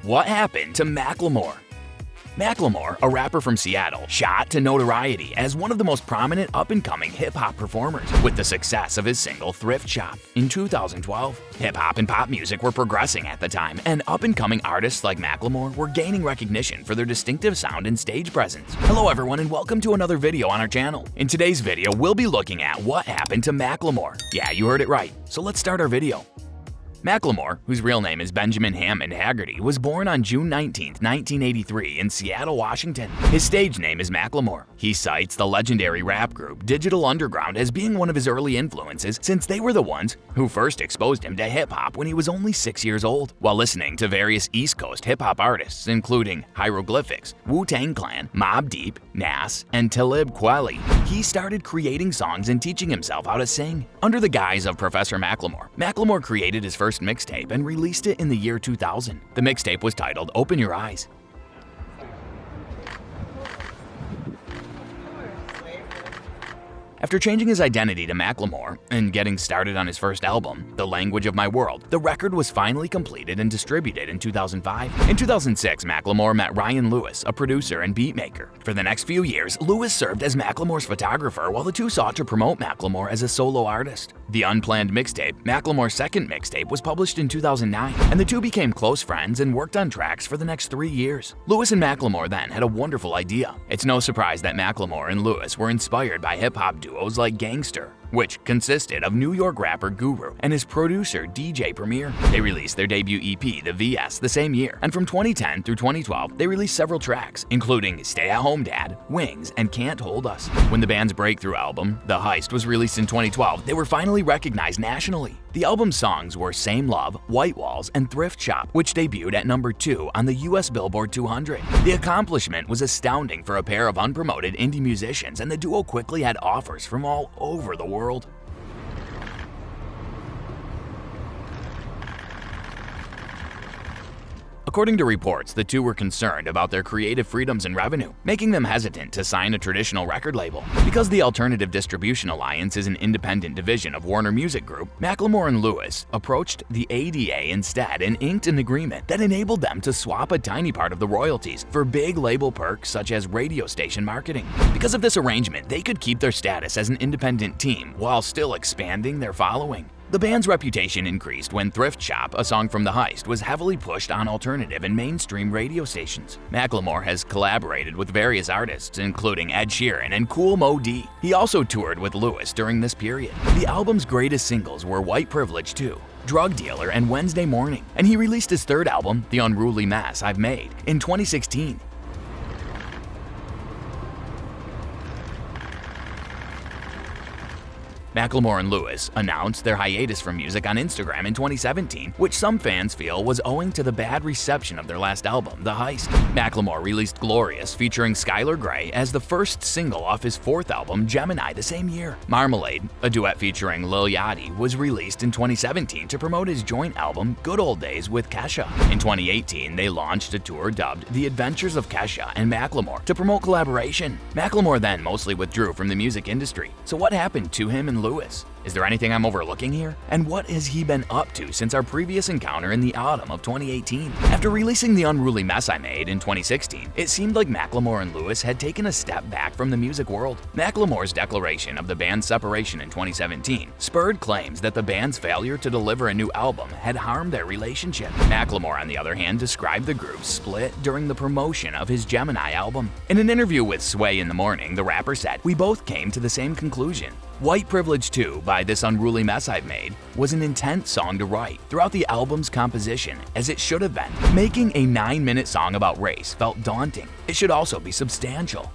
What happened to Macklemore? Macklemore, a rapper from Seattle, shot to notoriety as one of the most prominent up-and-coming hip-hop performers with the success of his single Thrift Shop. In 2012, hip-hop and pop music were progressing at the time, and up-and-coming artists like Macklemore were gaining recognition for their distinctive sound and stage presence. Hello everyone and welcome to another video on our channel. In today's video, we'll be looking at what happened to Macklemore. Yeah, you heard it right. So let's start our video. Macklemore, whose real name is Benjamin Hammond Haggerty, was born on June 19, 1983 in Seattle, Washington. His stage name is Macklemore. He cites the legendary rap group Digital Underground as being one of his early influences since they were the ones who first exposed him to hip-hop when he was only 6 years old. While listening to various East Coast hip-hop artists including Hieroglyphics, Wu-Tang Clan, Mobb Deep, Nas, and Talib Kweli, he started creating songs and teaching himself how to sing. Under the guise of Professor Macklemore, Macklemore created his first mixtape and released it in the year 2000. The mixtape was titled Open Your Eyes. After changing his identity to Macklemore and getting started on his first album, The Language of My World, the record was finally completed and distributed in 2005. In 2006, Macklemore met Ryan Lewis, a producer and beat maker. For the next few years, Lewis served as Macklemore's photographer while the two sought to promote Macklemore as a solo artist. The unplanned mixtape, Macklemore's second mixtape, was published in 2009, and the two became close friends and worked on tracks for the next 3 years. Lewis and Macklemore then had a wonderful idea. It's no surprise that Macklemore and Lewis were inspired by hip-hop duos like Gangster, which consisted of New York rapper Guru and his producer DJ Premier. They released their debut EP, The VS, the same year, and from 2010 through 2012, they released several tracks, including Stay at Home Dad, Wings, and Can't Hold Us. When the band's breakthrough album, The Heist, was released in 2012, they were finally recognized nationally. The album's songs were Same Love, White Walls, and Thrift Shop, which debuted at number 2 on the US Billboard 200. The accomplishment was astounding for a pair of unpromoted indie musicians, and the duo quickly had offers from all over the world. According to reports, the two were concerned about their creative freedoms and revenue, making them hesitant to sign a traditional record label. Because the Alternative Distribution Alliance is an independent division of Warner Music Group, Macklemore and Lewis approached the ADA instead and inked an agreement that enabled them to swap a tiny part of the royalties for big label perks such as radio station marketing. Because of this arrangement, they could keep their status as an independent team while still expanding their following. The band's reputation increased when Thrift Shop, a song from The Heist, was heavily pushed on alternative and mainstream radio stations. Macklemore has collaborated with various artists, including Ed Sheeran and Kool Moe Dee. He also toured with Lewis during this period. The album's greatest singles were White Privilege 2, Drug Dealer, and Wednesday Morning, and he released his third album, The Unruly Mess I've Made, in 2016. Macklemore and Lewis announced their hiatus from music on Instagram in 2017, which some fans feel was owing to the bad reception of their last album, The Heist. Macklemore released Glorious featuring Skylar Grey as the first single off his fourth album, Gemini, the same year. Marmalade, a duet featuring Lil Yachty, was released in 2017 to promote his joint album, Good Old Days, with Kesha. In 2018, they launched a tour dubbed The Adventures of Kesha and Macklemore to promote collaboration. Macklemore then mostly withdrew from the music industry. So what happened to him and Lewis? Is there anything I'm overlooking here? And what has he been up to since our previous encounter in the autumn of 2018? After releasing The Unruly Mess I Made in 2016, it seemed like Macklemore and Lewis had taken a step back from the music world. Macklemore's declaration of the band's separation in 2017 spurred claims that the band's failure to deliver a new album had harmed their relationship. Macklemore, on the other hand, described the group's split during the promotion of his Gemini album. In an interview with Sway in the Morning, the rapper said, "We both came to the same conclusion. White Privilege 2 by This Unruly Mess I've Made was an intense song to write throughout the album's composition, as it should have been. Making a 9-minute song about race felt daunting. It should also be substantial."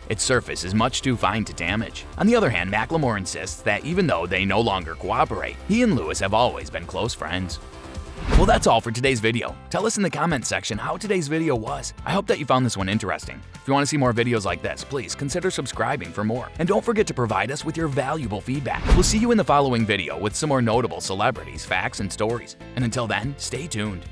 Its surface is much too fine to damage. On the other hand, Macklemore insists that even though they no longer cooperate, he and Lewis have always been close friends. Well, that's all for today's video. Tell us in the comments section how today's video was. I hope that you found this one interesting. If you want to see more videos like this, please consider subscribing for more. And don't forget to provide us with your valuable feedback. We'll see you in the following video with some more notable celebrities, facts, and stories. And until then, stay tuned.